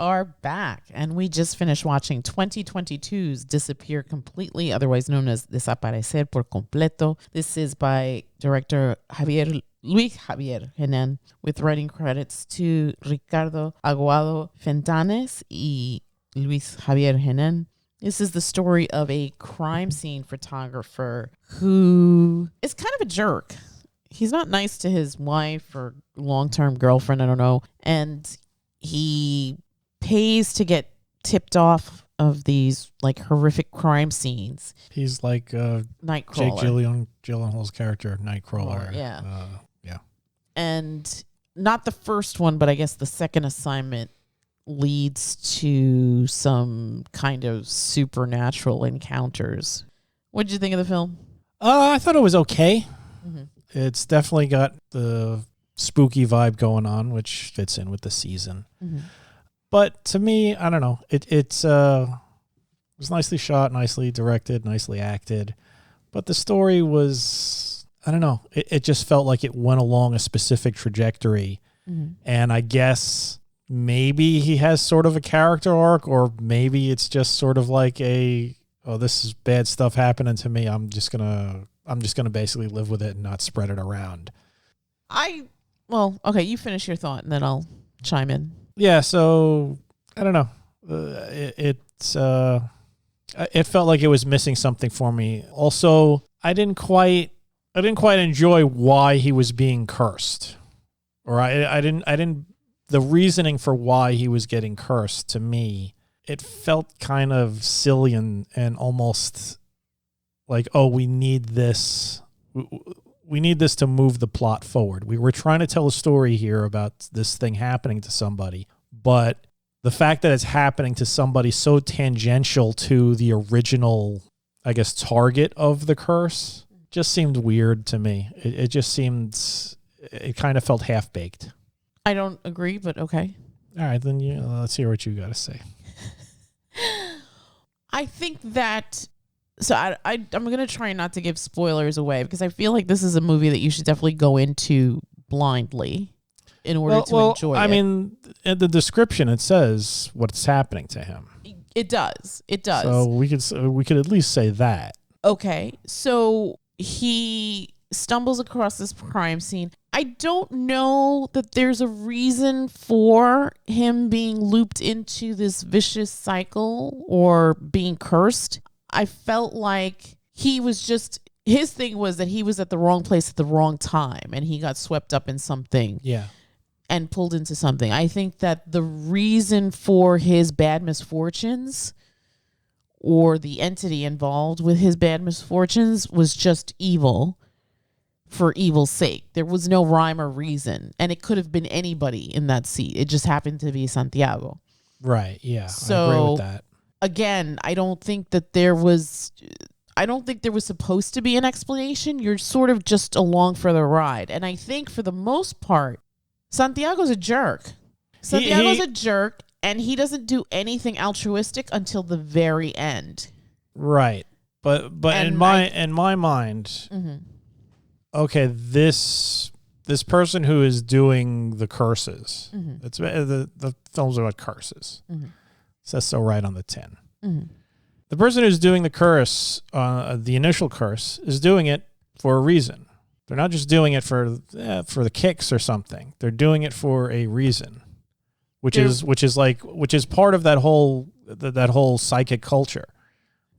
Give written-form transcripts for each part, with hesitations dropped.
are back, and we just finished watching 2022's Disappear Completely, otherwise known as Desaparecer por Completo. This is by director Luis Javier Henaine, with writing credits to Ricardo Aguado-Fentanes y Luis Javier Henaine. This is the story of a crime scene photographer who is kind of a jerk. He's not nice to his wife or long-term girlfriend, I don't know, and he pays to get tipped off of these like horrific crime scenes. He's like Nightcrawler. Jake Gyllenhaal's character, Nightcrawler. Yeah. Yeah. And not the first one, but I guess the second assignment leads to some kind of supernatural encounters. What did you think of the film? I thought it was okay. Mm-hmm. It's definitely got the spooky vibe going on, which fits in with the season. Mm-hmm. But to me, I don't know. It was nicely shot, nicely directed, nicely acted. But the story was, I don't know. It just felt like it went along a specific trajectory. Mm-hmm. And I guess maybe he has sort of a character arc, or maybe it's just sort of like this is bad stuff happening to me. I'm just gonna basically live with it and not spread it around. Okay, you finish your thought and then I'll chime in. Yeah, so I don't know. It felt like it was missing something for me. Also, I didn't quite enjoy why he was being cursed, or I didn't. The reasoning for why he was getting cursed, to me, it felt kind of silly and almost like, oh, we need this. We need this to move the plot forward. We were trying to tell a story here about this thing happening to somebody, but the fact that it's happening to somebody so tangential to the original, I guess, target of the curse just seemed weird to me. It just seemed, it kind of felt half-baked. I don't agree, but okay. All right, then let's hear what you got to say. I think that... So I'm going to try not to give spoilers away, because I feel like this is a movie that you should definitely go into blindly in order to enjoy it. I mean, in the description, it says what's happening to him. It does. It does. So we could at least say that. Okay. So he stumbles across this crime scene. I don't know that there's a reason for him being looped into this vicious cycle or being cursed. I felt like his thing was that he was at the wrong place at the wrong time, and he got swept up in something. Yeah. And pulled into something. I think that the reason for his bad misfortunes, or the entity involved with his bad misfortunes, was just evil for evil's sake. There was no rhyme or reason, and it could have been anybody in that seat. It just happened to be Santiago. Right, yeah. So, I agree with that. Again, I don't think there was supposed to be an explanation. You're sort of just along for the ride. And I think for the most part, Santiago's a jerk. Santiago's a jerk, and he doesn't do anything altruistic until the very end. Right. But in my mind, mm-hmm. Okay, this person who is doing the curses, mm-hmm. it's the film's about curses. Mm-hmm. Says so right on the tin. Mm-hmm. The person who's doing the curse, the initial curse, is doing it for a reason. They're not just doing it for the kicks or something. They're doing it for a reason, which is part of that whole psychic culture.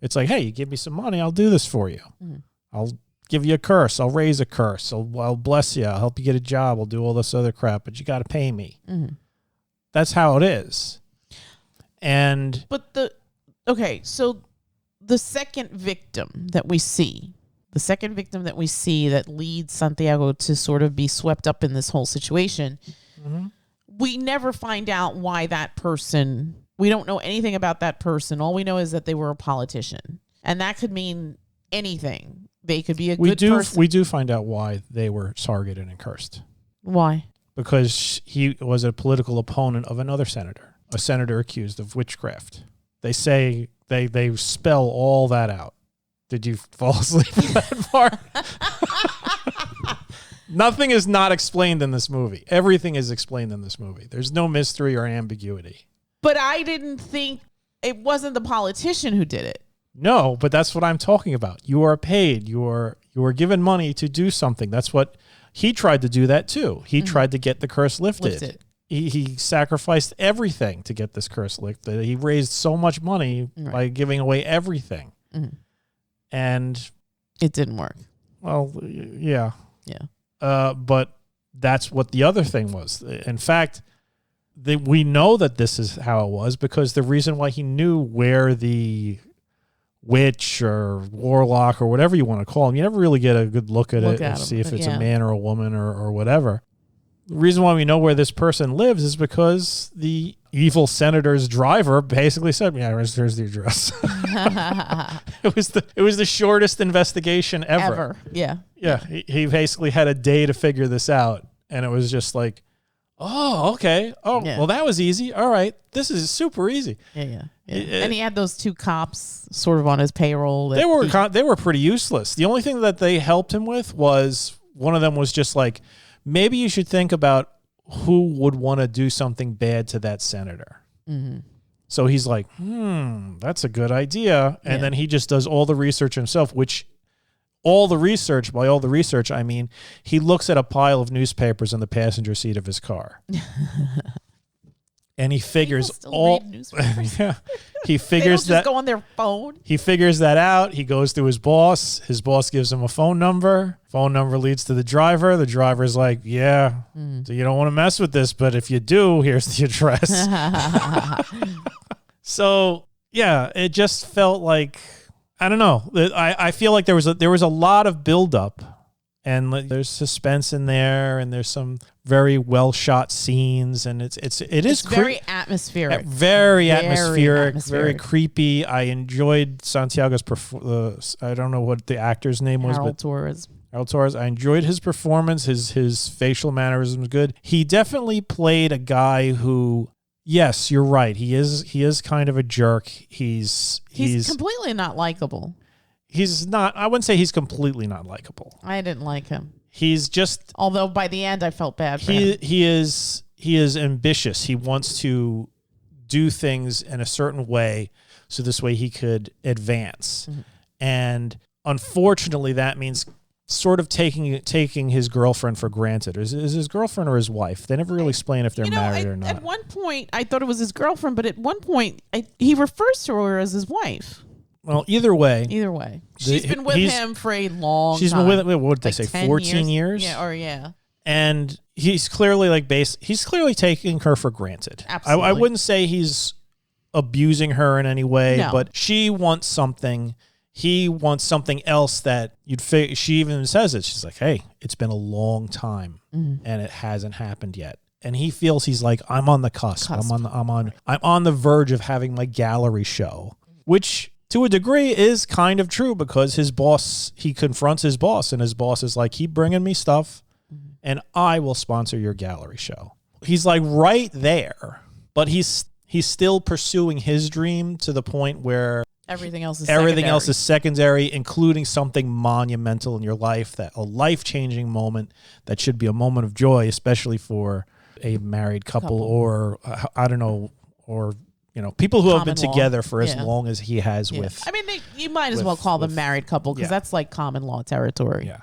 It's like, hey, you give me some money, I'll do this for you. Mm-hmm. I'll give you a curse. I'll raise a curse. I'll bless you. I'll help you get a job. I'll do all this other crap, but you got to pay me. Mm-hmm. That's how it is. So the second victim that we see that leads Santiago to sort of be swept up in this whole situation, mm-hmm. we never find out why that person, we don't know anything about that person. All we know is that they were a politician, and that could mean anything. They could be a good person. We do find out why they were targeted and cursed. Why? Because he was a political opponent of another senator, a senator accused of witchcraft. They say they spell all that out. Did you fall asleep at that part? Nothing is not explained in this movie. Everything is explained in this movie. There's no mystery or ambiguity. But I didn't think it wasn't the politician who did it. No, but that's what I'm talking about. You are paid. You are given money to do something. That's what he tried to do that too. He tried to get the curse lifted. He sacrificed everything to get this curse lifted. He raised so much money by giving away everything. And it didn't work. Well, yeah. Yeah. But that's what the other thing was. In fact, we know that this is how it was because the reason why he knew where the witch or warlock or whatever you want to call him, you never really get a good look at it and see if it's a man or a woman or whatever. The reason why we know where this person lives is because the evil senator's driver basically said, "Yeah, here's the address." It was the shortest investigation ever. Yeah. Yeah. He basically had a day to figure this out, and it was just like, oh, okay. Oh, well, that was easy. All right, this is super easy. Yeah. And he had those 2 cops sort of on his payroll. They were pretty useless. The only thing that they helped him with was one of them was just like, maybe you should think about who would want to do something bad to that senator. So he's like, that's a good idea. And then he just does all the research himself, which by all the research, I mean, he looks at a pile of newspapers in the passenger seat of his car. And he figures he figures that go on their phone. He figures that out. He goes to his boss. His boss gives him a phone number. Phone number leads to the driver. The driver's like, so you don't want to mess with this, but if you do, here's the address. So yeah, it just felt like, I don't know. I feel like there was a lot of buildup. And there's suspense in there, and there's some very well shot scenes, and it is very atmospheric, very atmospheric, very creepy. I enjoyed Santiago's I don't know what the actor's name was, but Torres. Harold Torres. I enjoyed his performance. His facial mannerism was good. He definitely played a guy who, yes, you're right. He is kind of a jerk. He's completely not likable. He's not, I wouldn't say he's completely not likable. I didn't like him. He's just, although by the end I felt bad for him. He is ambitious. He wants to do things in a certain way so this way he could advance. And unfortunately that means sort of taking his girlfriend for granted. Is his girlfriend or his wife? They never really explain if they're married or not. At one point I thought it was his girlfriend, but at one point he refers to her as his wife. Well, either way. She's been with him for a long time. She's been with him, what did they say, 14 years? Yeah. And he's clearly he's clearly taking her for granted. Absolutely. I wouldn't say he's abusing her in any way, but she wants something. He wants something else that she even says it. She's like, hey, it's been a long time and it hasn't happened yet. And he feels he's like, I'm on the cusp. I'm on the verge of having my gallery show, which to a degree is kind of true because his boss, he confronts his boss and his boss is like, keep bringing me stuff and I will sponsor your gallery show. He's like right there, but he's still pursuing his dream to the point where everything else is secondary, including something monumental in your life, that a life-changing moment that should be a moment of joy, especially for a married couple. Or I don't know, or people who have been together for as long as he has with. I mean, you might as well call them married couple because that's like common law territory. Yeah.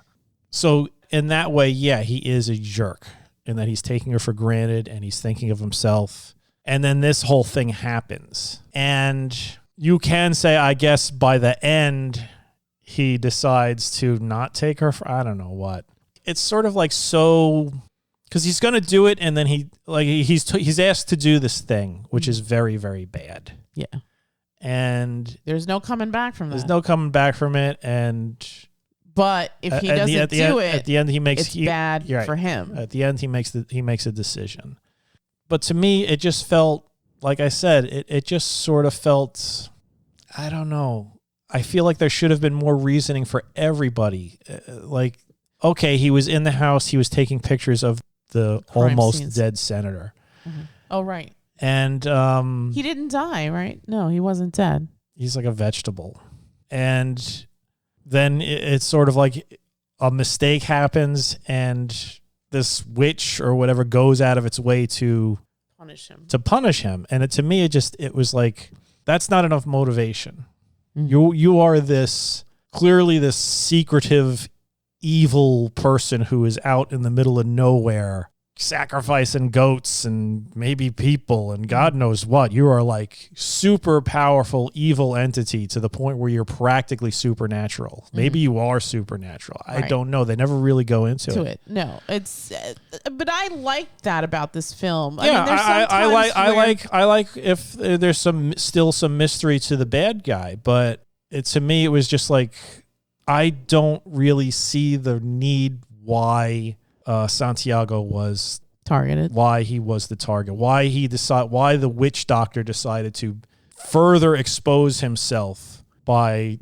So in that way, he is a jerk in that he's taking her for granted and he's thinking of himself. And then this whole thing happens. And you can say, I guess by the end, he decides to not take her for, I don't know what. It's sort of like because he's going to do it, and then he's asked to do this thing, which is very, very bad. Yeah. And there's no coming back from that. There's no coming back from it, but if he doesn't do it, at the end it's bad for him. At the end, he makes a decision. But to me, it just felt, like I said, it just sort of felt, I don't know. I feel like there should have been more reasoning for everybody. Okay, he was in the house, he was taking pictures of the almost dead senator. Oh, right. And he didn't die, right? No, he wasn't dead. He's like a vegetable. And then it's sort of like a mistake happens and this witch or whatever goes out of its way to punish him. And to me, it was like, that's not enough motivation. You are clearly this secretive, evil person who is out in the middle of nowhere, sacrificing goats and maybe people and God knows what. You are like super powerful, evil entity to the point where you're practically supernatural. Maybe you are supernatural. I don't know. They never really go into it. No, it's. But I like that about this film. Yeah, I like if there's still some mystery to the bad guy, but to me it was just like, I don't really see the need why Santiago was targeted, why he was the target, why the witch doctor decided to further expose himself by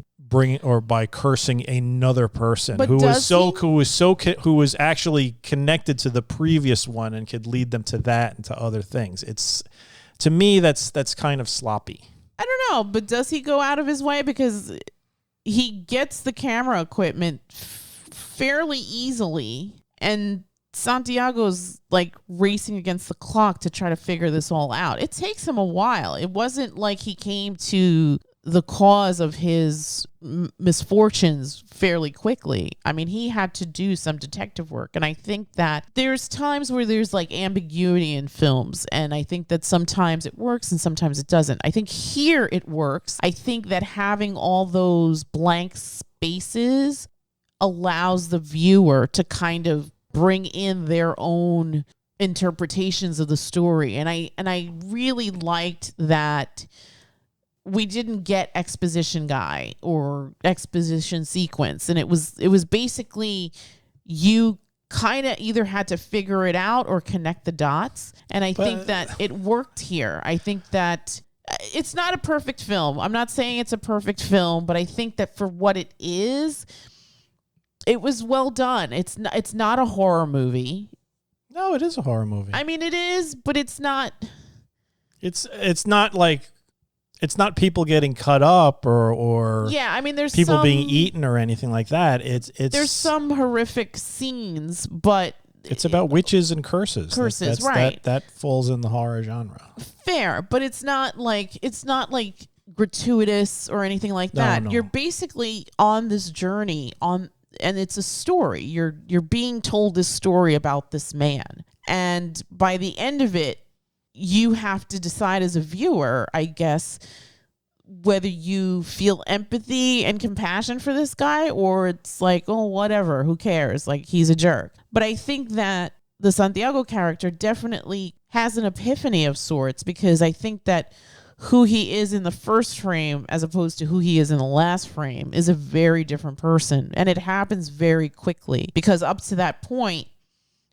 cursing another person who was actually connected to the previous one and could lead them to that and to other things. It's, to me, that's kind of sloppy. I don't know, but does he go out of his way? Because he gets the camera equipment fairly easily, and Santiago's like racing against the clock to try to figure this all out. It takes him a while. It wasn't like he came to the cause of his misfortunes fairly quickly. I mean, he had to do some detective work. And I think that there's times where there's like ambiguity in films. And I think that sometimes it works and sometimes it doesn't. I think here it works. I think that having all those blank spaces allows the viewer to kind of bring in their own interpretations of the story. And I really liked that we didn't get exposition guy or exposition sequence. And it was basically, you kind of either had to figure it out or connect the dots. And I think that it worked here. I think that it's not a perfect film. I'm not saying it's a perfect film, but I think that for what it is, it was well done. It's not a horror movie. No, it is a horror movie. I mean, it is, but it's not. It's not like, it's not people getting cut up or yeah. I mean, there's people being eaten or anything like that. There's some horrific scenes, but it's about witches and curses. Curses, right? That falls in the horror genre. Fair, but it's not like gratuitous or anything like that. No. You're basically on this journey and it's a story. You're being told this story about this man, and by the end of it, you have to decide as a viewer, I guess, whether you feel empathy and compassion for this guy or it's like, oh, whatever, who cares? Like, he's a jerk. But I think that the Santiago character definitely has an epiphany of sorts, because I think that who he is in the first frame as opposed to who he is in the last frame is a very different person. And it happens very quickly, because up to that point,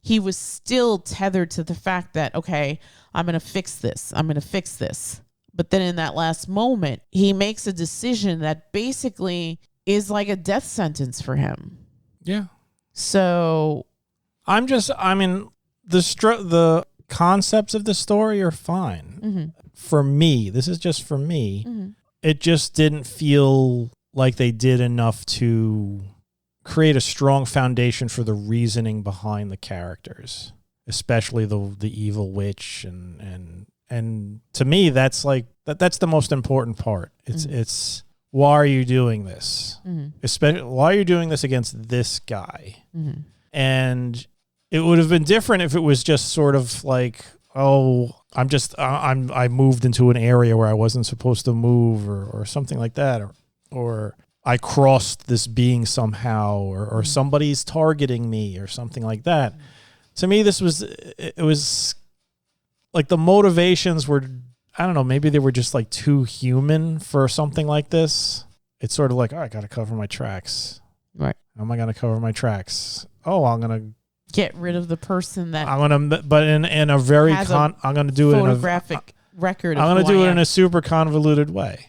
he was still tethered to the fact that, okay, I'm going to fix this. I'm going to fix this. But then in that last moment, he makes a decision that basically is like a death sentence for him. Yeah. So the concepts of the story are fine. Mm-hmm. For me, this is just for me. Mm-hmm. It just didn't feel like they did enough to create a strong foundation for the reasoning behind the characters, especially the evil witch, and to me that's like that's the most important part. It's why are you doing this? Especially why are you doing this against this guy? And it would have been different if it was just sort of like, oh, I moved into an area where I wasn't supposed to move, or something like that, or I crossed this being somehow, or somebody's targeting me or something like that. To me, it was like the motivations were, I don't know, maybe they were just like too human for something like this. It's sort of like, oh, I got to cover my tracks. Right. How am I going to cover my tracks? Oh, I'm going to get rid of the person that I'm going to, but in a very, I'm going to do it in a photographic record. I'm going to do it in a super convoluted way.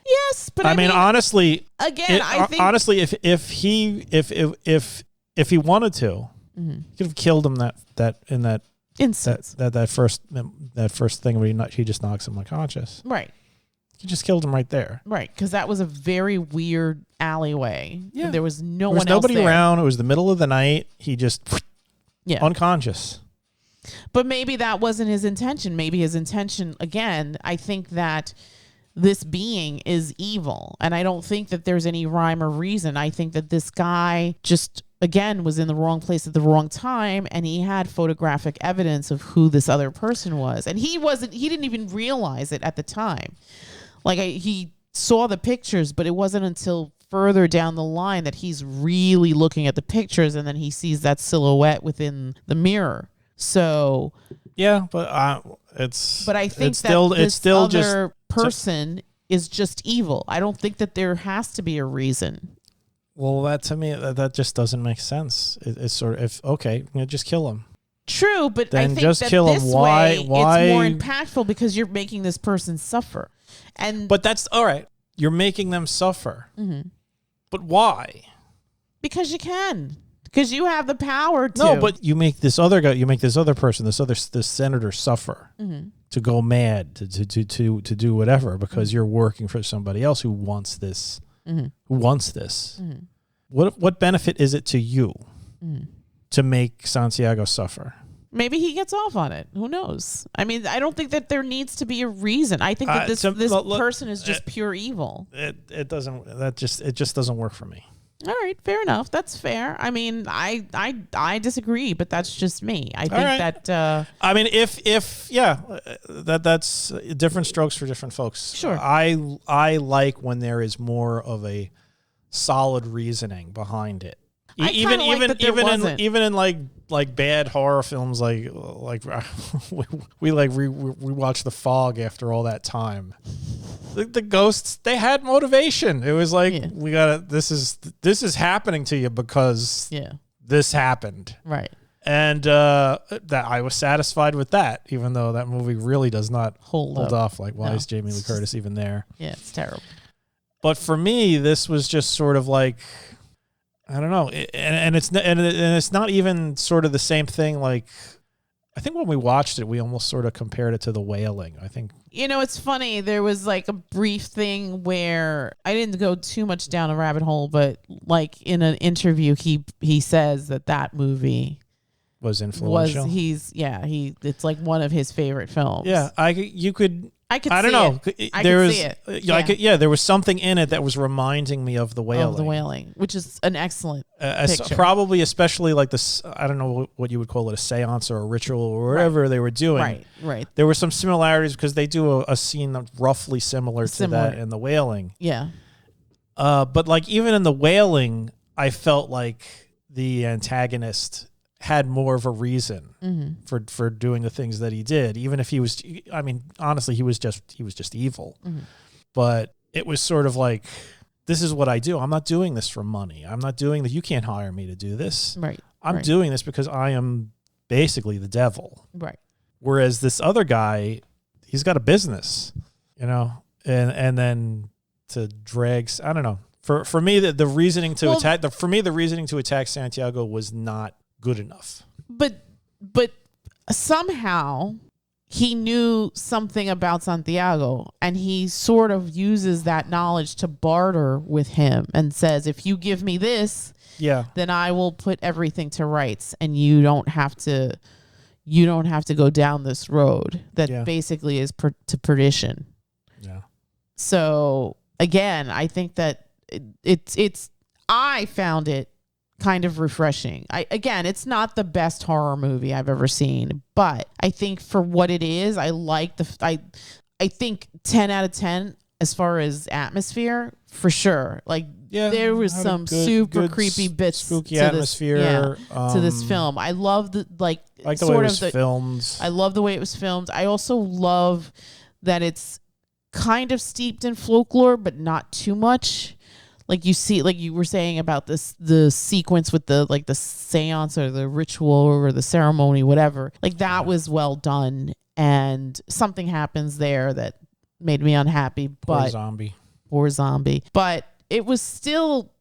Yes, but I mean honestly, again, I think honestly, if he wanted to, he could have killed him that instance, that first thing where he just knocks him unconscious. Right. He just killed him right there. Right, because that was a very weird alleyway. Yeah. There was nobody else there. around. It was the middle of the night. He just unconscious. But maybe that wasn't his intention. Maybe his intention, again, I think that this being is evil. And I don't think that there's any rhyme or reason. I think that this guy just, again, was in the wrong place at the wrong time, and he had photographic evidence of who this other person was. And he didn't even realize it at the time. Like, he saw the pictures, but it wasn't until further down the line that he's really looking at the pictures, and then he sees that silhouette within the mirror. So yeah, but I think it's still other person is just evil. I don't think that there has to be a reason. Well, that to me that just doesn't make sense. It's sort of just kill him. True, but then I think just that kill him. this Why? way it's more impactful because you're making this person suffer. But that's all right. You're making them suffer. Mm-hmm. But why? Because you can. Because you have the power to. No, but you make this other guy, this senator suffer, mm-hmm. to go mad, to do whatever, because mm-hmm. you're working for somebody else who wants this. Mm-hmm. Who wants this? Mm-hmm. What benefit is it to you mm-hmm. to make Santiago suffer? Maybe he gets off on it. Who knows? I mean, I don't think that there needs to be a reason. I think that this person is just pure evil. It just doesn't work for me. All right, fair enough. That's fair. I mean, I disagree, but that's just me. I think that. I mean, that's different strokes for different folks. Sure. I like when there is more of a solid reasoning behind it. Even in like bad horror films, like we watched The Fog after all that time. The ghosts, they had motivation. It was like this is happening to you because this happened, right? And that I was satisfied with that, even though that movie really does not hold off. Like, why is Jamie Lee Curtis even there? Yeah, it's terrible. But for me, this was just sort of like, I don't know, and it's not even sort of the same thing. Like, I think when we watched it, we almost sort of compared it to The Wailing. I think, it's funny. There was like a brief thing where I didn't go too much down a rabbit hole, but like in an interview, he says that movie was influential. It's like one of his favorite films. Yeah, I don't know. There was something in it that was reminding me of The Wailing. Of The Wailing, which is an excellent picture. Probably, especially like this, I don't know what you would call it, a seance or a ritual or whatever they were doing. Right. There were some similarities because they do a scene roughly similar to that in The Wailing. Yeah. But like even in The Wailing, I felt like the antagonist had more of a reason mm-hmm. for doing the things that he did, even if he was, I mean, honestly, he was just evil. Mm-hmm. But it was sort of like, this is what I do. I'm not doing this for money. I'm not doing this. You can't hire me to do this. Right. I'm doing this because I am basically the devil. Right. Whereas this other guy, he's got a business, and then to drag, I don't know. For me, the reasoning to attack, the reasoning to attack Santiago was not good enough. But somehow he knew something about Santiago, and he sort of uses that knowledge to barter with him and says, if you give me this, then I will put everything to rights, and you don't have to go down this road that basically is to perdition. Yeah. So again, I think that I found it kind of refreshing. It's not the best horror movie I've ever seen, but I think for what it is, I like I think 10 out of 10 as far as atmosphere, for sure. Like there was some super creepy bits, spooky atmosphere to this film. I love the the way it was filmed. I love the way it was filmed. I also love that it's kind of steeped in folklore, but not too much. Like you see, like you were saying about the sequence with the seance or the ritual or the ceremony, whatever. Like that was well done, and something happens there that made me unhappy. Poor zombie. But it was still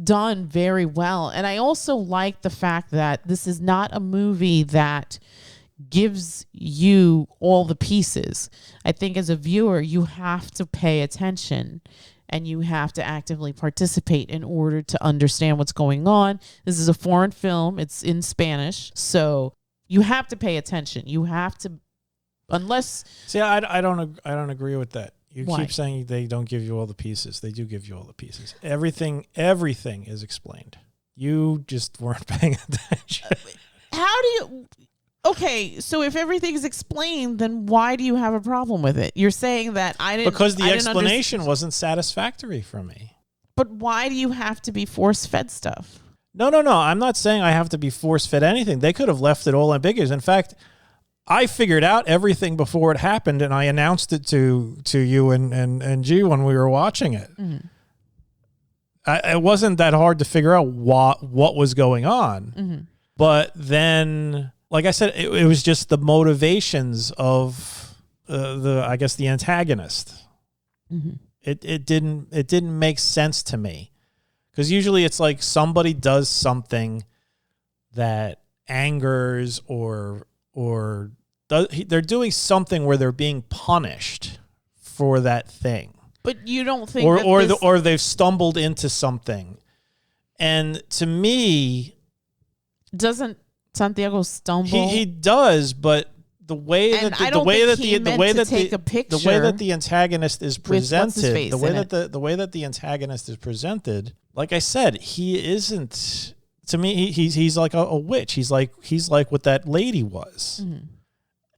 done very well, and I also like the fact that this is not a movie that gives you all the pieces. I think as a viewer, you have to pay attention. And you have to actively participate in order to understand what's going on. This is a foreign film. It's in Spanish. So You have to pay attention. You have to, unless. See, I don't agree with that. You Why? keep saying they don't give you all the pieces. They do give you all the pieces. Everything is explained. You just weren't paying attention. How do you? Okay, so if everything is explained, then why do you have a problem with it? You're saying that I didn't because the I didn't explanation wasn't satisfactory for me. But why do you have to be force-fed stuff? No. I'm not saying I have to be force-fed anything. They could have left it all ambiguous. In fact, I figured out everything before it happened, and I announced it to you and G when we were watching it. Mm-hmm. It wasn't that hard to figure out what was going on. Mm-hmm. But then, like I said, it was just the motivations of the antagonist. Mm-hmm. It didn't make sense to me, because usually it's like somebody does something that angers or they're doing something where they're being punished for that thing. But you don't think or they've stumbled into something. And to me, doesn't Santiago stumble? He does, but the way that the way that the antagonist is presented, the way that the antagonist is presented, like I said, he isn't. To me, he's like a witch. He's like what that lady was. Mm-hmm.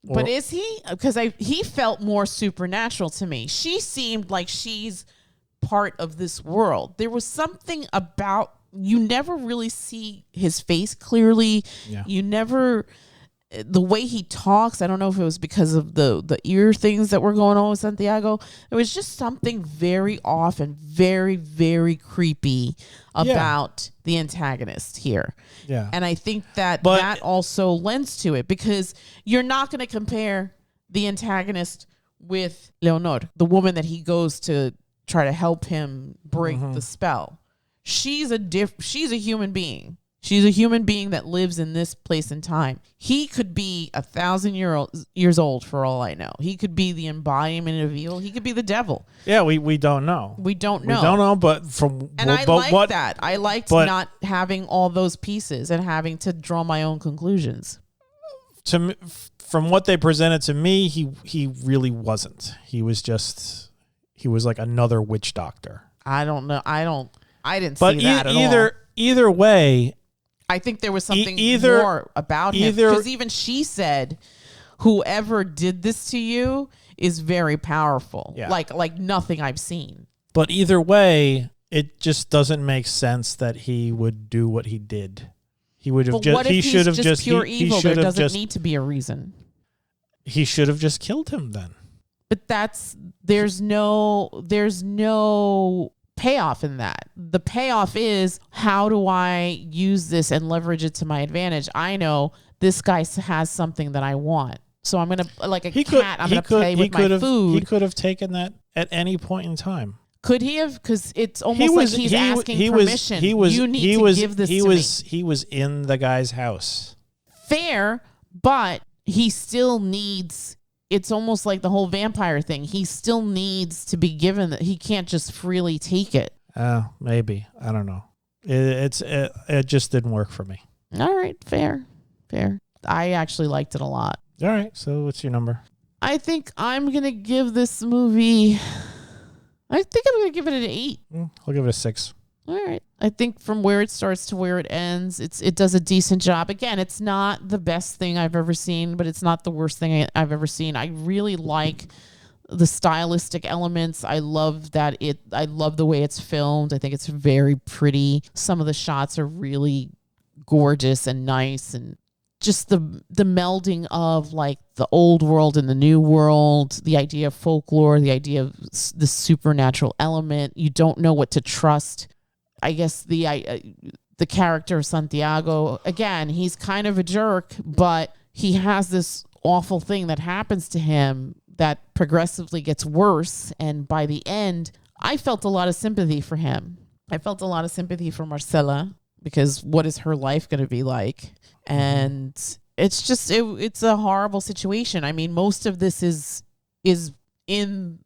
But is he? Because he felt more supernatural to me. She seemed like she's part of this world. There was something about, you never really see his face clearly. Yeah. You never, the way he talks, I don't know if it was because of the ear things that were going on with Santiago. It was just something very off and very, very creepy about the antagonist here. Yeah. And I think that also lends to it, because you're not going to compare the antagonist with Leonor, the woman that he goes to try to help him break the spell. She's a human being. She's a human being that lives in this place and time. He could be 1,000 years old for all I know. He could be the embodiment of evil. He could be the devil. Yeah, we don't know. We don't know. We don't know, but that. I liked not having all those pieces and having to draw my own conclusions. To me, from what they presented to me, he really wasn't. He was like another witch doctor. I don't know. I didn't see that at all. Either way, I think there was something more about him, because even she said, whoever did this to you is very powerful. Yeah. Like nothing I've seen. But either way, it just doesn't make sense that he would do what he did. He would have just. He should have just pure evil. There doesn't need to be a reason. He should have just killed him then. But there's no payoff in that. The payoff is, how do I use this and leverage it to my advantage? I know this guy has something that I want, so I'm gonna, like a cat, I'm gonna play with my food. He could have taken that at any point in time. Could he have? Because it's almost he's asking permission. You need to give this to me. He was in the guy's house. Fair, but he still needs. It's almost like the whole vampire thing. He still needs to be given that. He can't just freely take it. Maybe. I don't know. It just didn't work for me. All right. Fair. I actually liked it a lot. All right. So what's your number? I think I'm going to give this movie, I'm going to give it an 8. I'll give it a 6. All right. I think from where it starts to where it ends, it does a decent job. Again, it's not the best thing I've ever seen, but it's not the worst thing I've ever seen. I really like the stylistic elements. I love the way it's filmed. I think it's very pretty. Some of the shots are really gorgeous and nice, and just the melding of like the old world and the new world, the idea of folklore, the idea of the supernatural element. You don't know what to trust. I guess the character of Santiago, again, he's kind of a jerk, but he has this awful thing that happens to him that progressively gets worse. And by the end, I felt a lot of sympathy for him. I felt a lot of sympathy for Marcela, because what is her life going to be like? And it's just, it's a horrible situation. I mean, most of this is in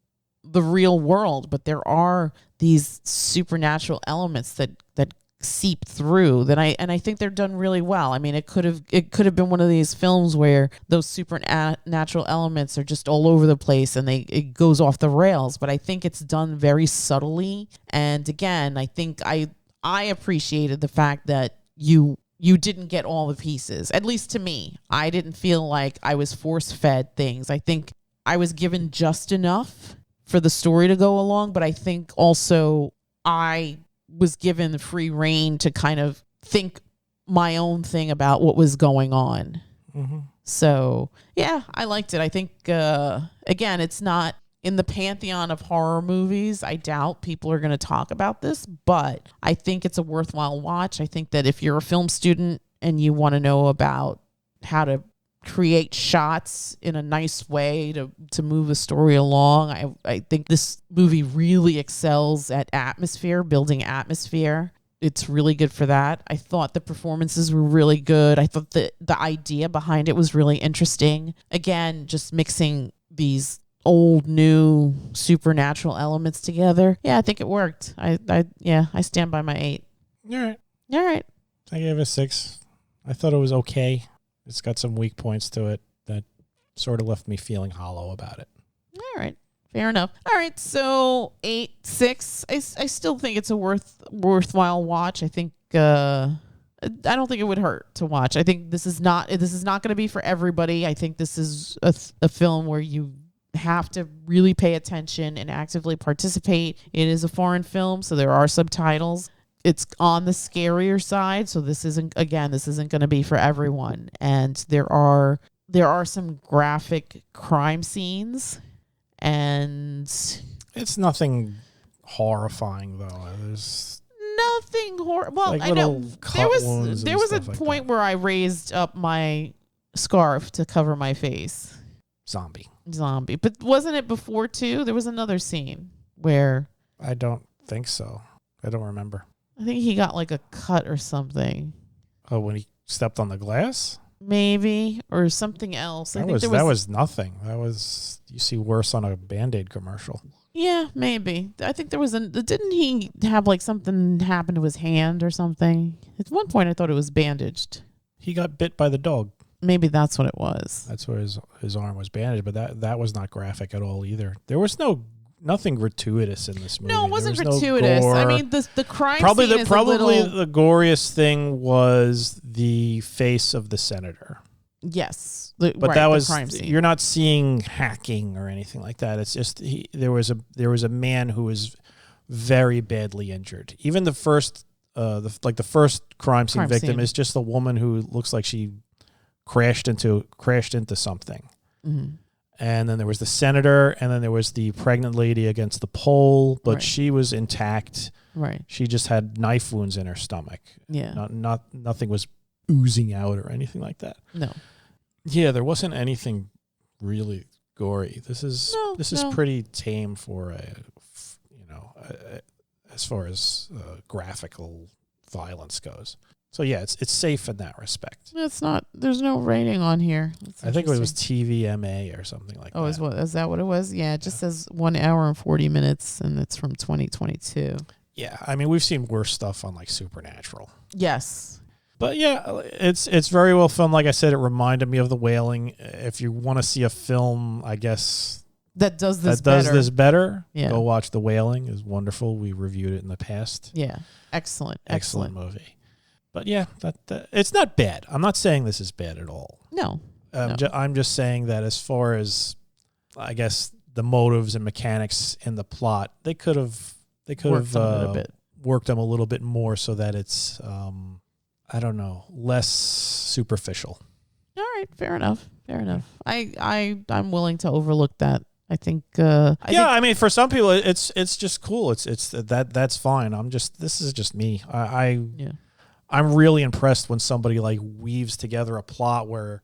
the real world, but there are these supernatural elements that seep through, then I think they're done really well. I mean, it could have been one of these films where those supernatural elements are just all over the place and it goes off the rails, but I think it's done very subtly. And again, I think I appreciated the fact that you didn't get all the pieces. At least to me, I didn't feel like I was force-fed things. I think I was given just enough for the story to go along, but I think also I was given the free reign to kind of think my own thing about what was going on. Mm-hmm. So, yeah, I liked it. I think, again, it's not in the pantheon of horror movies. I doubt people are going to talk about this, but I think it's a worthwhile watch. I think that if you're a film student and you want to know about how to create shots in a nice way to move a story along, I think this movie really excels at atmosphere, building atmosphere. It's really good for that. I thought the performances were really good. I thought the idea behind it was really interesting. Again, just mixing these old, new supernatural elements together. Yeah, I think it worked. I stand by my 8. All right. All right. I gave it a 6. I thought it was okay. It's got some weak points to it that sort of left me feeling hollow about it. All right. Fair enough. All right. So 8-6. I still think it's a worthwhile watch. I think I don't think it would hurt to watch. I think this is not going to be for everybody. I think this is a film where you have to really pay attention and actively participate. It is a foreign film, so there are subtitles. It's on the scarier side, so this isn't going to be for everyone. And there are some graphic crime scenes, and it's nothing horrifying though. There's nothing well, like I know there was a point where I raised up my scarf to cover my face. Zombie. But wasn't it before too? There was another scene where I don't think so. I don't remember. I think he got like a cut or something. Oh, when he stepped on the glass? Maybe, or something else. That was nothing. That was, you see worse on a Band-Aid commercial. Yeah, maybe. I think there was didn't he have like something happen to his hand or something? At one point I thought it was bandaged. He got bit by the dog. Maybe that's what it was. That's where his arm was bandaged, but that was not graphic at all either. There was nothing gratuitous in this movie. No, it wasn't gratuitous. No, I mean, the crime probably scene the is probably a little... the goriest thing was the face of the senator. Yes, but right, that was, the crime scene. You're not seeing hacking or anything like that. It's just there was a man who was very badly injured. Even the first the first crime scene victim is just a woman who looks like she crashed into something. Mm-hmm. And then there was the senator, and then there was the pregnant lady against the pole, but she was intact. Right. She just had knife wounds in her stomach. Yeah. Nothing was oozing out or anything like that. No. Yeah, there wasn't anything really gory. This is pretty tame for as far as graphical violence goes. So yeah, it's safe in that respect. It's not. There's no rating on here. I think it was TVMA or something like that. Oh, is that what it was? Yeah, it just says 1 hour and 40 minutes, and it's from 2022. Yeah, I mean, we've seen worse stuff on like Supernatural. Yes. But yeah, it's very well filmed. Like I said, it reminded me of The Wailing. If you want to see a film, I guess that does this better, yeah, go watch The Wailing. It's wonderful. We reviewed it in the past. Yeah, excellent movie. But yeah, that it's not bad. I'm not saying this is bad at all. No. I'm just saying that as far as, I guess, the motives and mechanics in the plot, they could have worked them a little bit more so that it's I don't know, less superficial. All right, fair enough. I'm willing to overlook that. I think. I mean, for some people, it's just cool. It's that's fine. This is just me. I'm really impressed when somebody like weaves together a plot where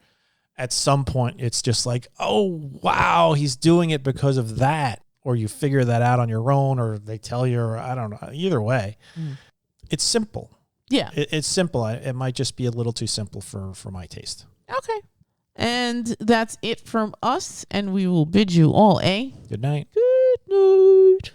at some point it's just like, oh, wow, he's doing it because of that. Or you figure that out on your own, or they tell you, or I don't know. Either way, it's simple. Yeah. It's simple. It might just be a little too simple for my taste. Okay. And that's it from us, and we will bid you all a good night. Good night.